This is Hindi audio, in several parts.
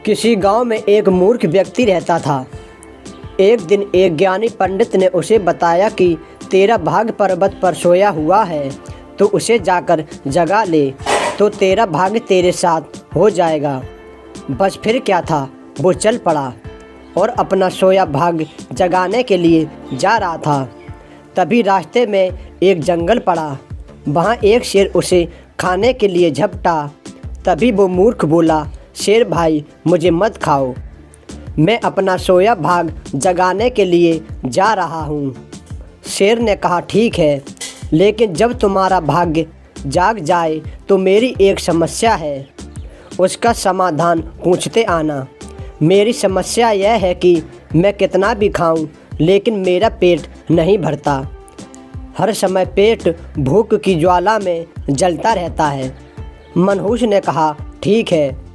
किसी गांव में एक मूर्ख व्यक्ति रहता था। एक दिन एक ज्ञानी पंडित ने उसे बताया कि तेरा भाग्य पर्वत पर सोया हुआ है, तो उसे जाकर जगा ले तो तेरा भाग्य तेरे साथ हो जाएगा। बस फिर क्या था, वो चल पड़ा और अपना सोया भाग्य जगाने के लिए जा रहा था। तभी रास्ते में एक जंगल पड़ा। वहाँ एक शेर उसे खाने के लिए झपटा। तभी वो मूर्ख बोला, शेर भाई मुझे मत खाओ, मैं अपना सोया भाग जगाने के लिए जा रहा हूँ। शेर ने कहा ठीक है, लेकिन जब तुम्हारा भाग्य जाग जाए तो मेरी एक समस्या है, उसका समाधान पूछते आना। मेरी समस्या यह है कि मैं कितना भी खाऊं लेकिन मेरा पेट नहीं भरता। हर समय पेट भूख की ज्वाला में जलता रहता है। मनहूस ने कहा ठीक है।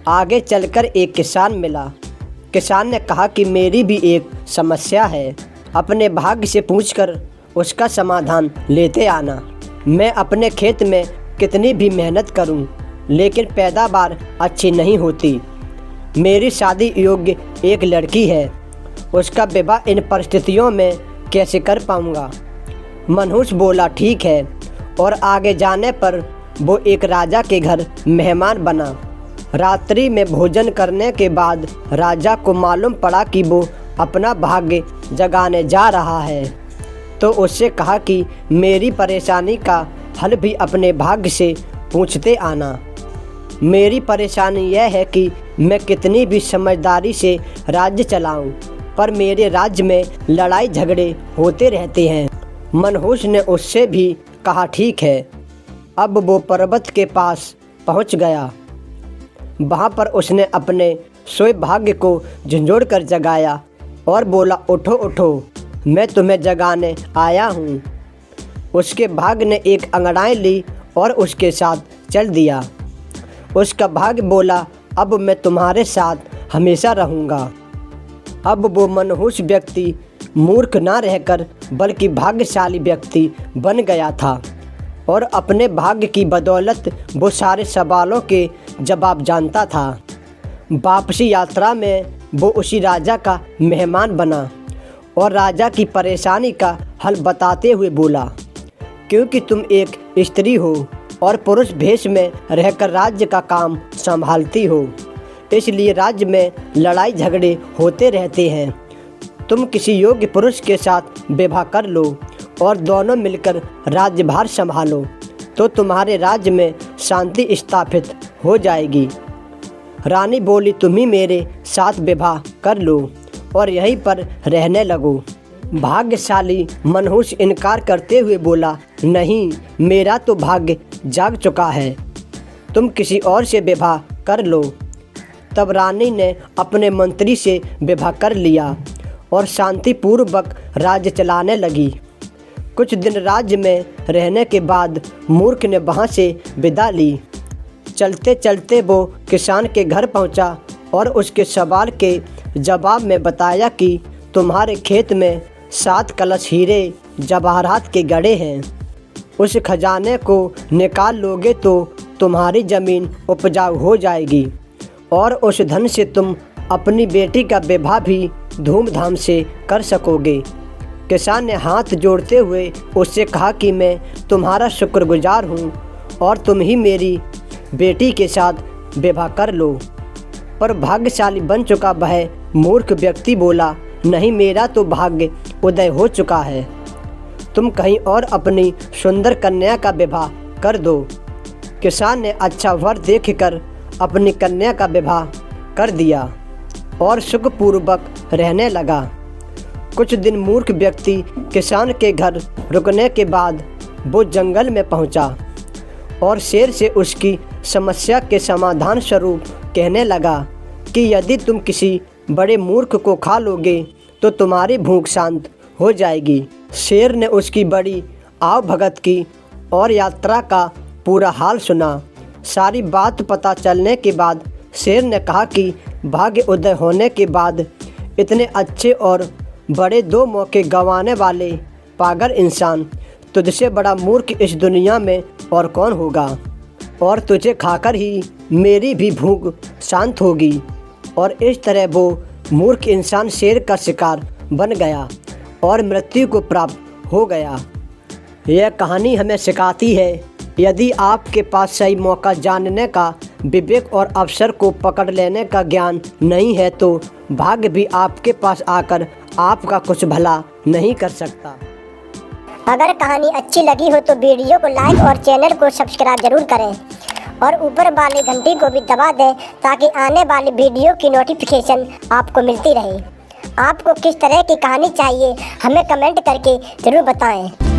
आगे चलकर एक किसान मिला। किसान ने कहा कि मेरी भी एक समस्या है, अपने भाग्य से पूछकर उसका समाधान लेते आना। मैं अपने खेत में कितनी भी मेहनत करूं, लेकिन पैदावार अच्छी नहीं होती। मेरी शादी योग्य एक लड़की है, उसका विवाह इन परिस्थितियों में कैसे कर पाऊंगा। मनहूस बोला ठीक है, और आगे जाने पर वो एक राजा के घर मेहमान बना। रात्रि में भोजन करने के बाद राजा को मालूम पड़ा कि वो अपना भाग्य जगाने जा रहा है, तो उससे कहा कि मेरी परेशानी का हल भी अपने भाग्य से पूछते आना। मेरी परेशानी यह है कि मैं कितनी भी समझदारी से राज्य चलाऊं, पर मेरे राज्य में लड़ाई झगड़े होते रहते हैं। मनहूस ने उससे भी कहा ठीक है। अब वो पर्वत के पास पहुंच गया। वहाँ पर उसने अपने सोए भाग्य को झंझोड़ कर जगाया और बोला उठो उठो, मैं तुम्हें जगाने आया हूँ। उसके भाग्य ने एक अंगड़ाई ली और उसके साथ चल दिया। उसका भाग्य बोला अब मैं तुम्हारे साथ हमेशा रहूँगा। अब वो मनहूस व्यक्ति मूर्ख ना रहकर बल्कि भाग्यशाली व्यक्ति बन गया था, और अपने भाग्य की बदौलत वो सारे सवालों के जवाब जानता था। वापसी यात्रा में वो उसी राजा का मेहमान बना और राजा की परेशानी का हल बताते हुए बोला, क्योंकि तुम एक स्त्री हो और पुरुष भेष में रहकर राज्य का काम संभालती हो, इसलिए राज्य में लड़ाई झगड़े होते रहते हैं। तुम किसी योग्य पुरुष के साथ विवाह कर लो और दोनों मिलकर राज्यभार संभालो, तो तुम्हारे राज्य में शांति स्थापित हो जाएगी। रानी बोली तुम ही मेरे साथ विवाह कर लो और यहीं पर रहने लगो। भाग्यशाली मनहूस इनकार करते हुए बोला नहीं, मेरा तो भाग्य जाग चुका है, तुम किसी और से विवाह कर लो। तब रानी ने अपने मंत्री से विवाह कर लिया और शांतिपूर्वक राज्य चलाने लगी। कुछ दिन राज्य में रहने के बाद मूर्ख ने वहाँ से विदा ली। चलते चलते वो किसान के घर पहुँचा और उसके सवाल के जवाब में बताया कि तुम्हारे खेत में 7 कलश हीरे जवाहरात के गड़े हैं। उस खजाने को निकाल लोगे तो तुम्हारी ज़मीन उपजाऊ हो जाएगी और उस धन से तुम अपनी बेटी का विवाह भी धूमधाम से कर सकोगे। किसान ने हाथ जोड़ते हुए उससे कहा कि मैं तुम्हारा शुक्रगुजार हूँ और तुम ही मेरी बेटी के साथ विवाह कर लो। पर भाग्यशाली बन चुका वह मूर्ख व्यक्ति बोला नहीं, मेरा तो भाग्य उदय हो चुका है, तुम कहीं और अपनी सुंदर कन्या का विवाह कर दो। किसान ने अच्छा वर देखकर अपनी कन्या का विवाह कर दिया और सुखपूर्वक रहने लगा। कुछ दिन मूर्ख व्यक्ति किसान के घर रुकने के बाद वो जंगल में पहुंचा और शेर से उसकी समस्या के समाधान स्वरूप कहने लगा कि यदि तुम किसी बड़े मूर्ख को खा लोगे तो तुम्हारी भूख शांत हो जाएगी। शेर ने उसकी बड़ी आवभगत की और यात्रा का पूरा हाल सुना। सारी बात पता चलने के बाद शेर ने कहा कि भाग्य उदय होने के बाद इतने अच्छे और बड़े 2 मौके गंवाने वाले पागल इंसान तुझसे बड़ा मूर्ख इस दुनिया में और कौन होगा, और तुझे खाकर ही मेरी भी भूख शांत होगी। और इस तरह वो मूर्ख इंसान शेर का शिकार बन गया और मृत्यु को प्राप्त हो गया। यह कहानी हमें सिखाती है, यदि आपके पास सही मौका जानने का विवेक और अवसर को पकड़ लेने का ज्ञान नहीं है तो भाग्य भी आपके पास आकर आपका कुछ भला नहीं कर सकता। अगर कहानी अच्छी लगी हो तो वीडियो को लाइक और चैनल को सब्सक्राइब जरूर करें और ऊपर वाली घंटी को भी दबा दें ताकि आने वाली वीडियो की नोटिफिकेशन आपको मिलती रहे। आपको किस तरह की कहानी चाहिए हमें कमेंट करके ज़रूर बताएं।